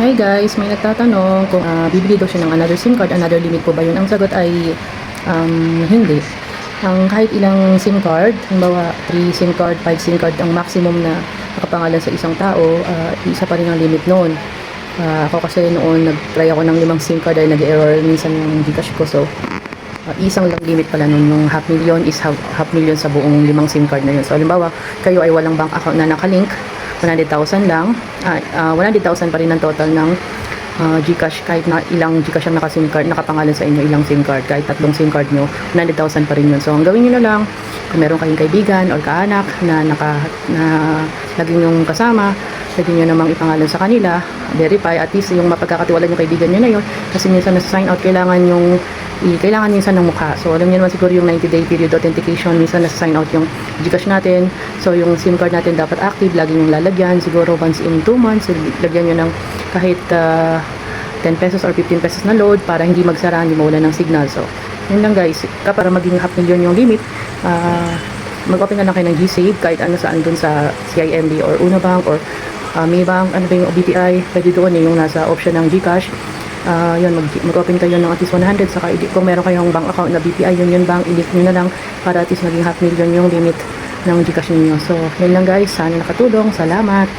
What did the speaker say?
Hi guys, may nagtatanong kung bibili daw siya ng another SIM card, another limit po ba yun? Ang sagot ay hindi. Ang kahit ilang SIM card, halimbawa 3 SIM card, 5 SIM card, ang maximum na nakapangalan sa isang tao, isa pa rin ang limit noon. Ako kasi noon nag-try ako ng 5 SIM card ay nag-error minsan yung Gcash ko. So, isang lang limit pala nun, yung half million is half million sa buong 5 SIM card na yun. So, halimbawa, kayo ay walang bank account na nakalink, 100,000 lang, 100,000 pa rin ang total ng Gcash, kahit na ilang Gcash ang naka-SIM card, nakapangalan sa inyo, ilang SIM card, kahit tatlong SIM card nyo, 100,000 pa rin yun. So, ang gawin nyo na lang, kung meron kayong kaibigan or kaanak na laging yung kasama, pwede nyo namang ipangalan sa kanila, verify, at least yung mapagkakatiwalaan yung kaibigan nyo na yun, kasi minsan na sign out, kailangan minsan ng mukha. So, alam niyo naman siguro yung 90-day period authentication, minsan na-sign out yung Gcash natin. So, yung SIM card natin dapat active, lagi yung lalagyan. Siguro once in 2 months, lagyan nyo ng kahit 10 pesos or 15 pesos na load para hindi magsara, hindi mawala ng signal. So, yun lang guys. Para maging half million yung limit, mag-open na lang kayo ng GSave kahit ano saan dun sa CIMB or Unabank or Maybank, ano ba yung BPI, pwede doon yung nasa option ng Gcash. Yun, mag-open kayo ng at least 100, saka kung meron kayong bank account na BPI, Union Bank, i-link nyo na lang para at least maging half million yung limit ng Gcash ninyo. So, yun lang guys, sana nakatulong. Salamat!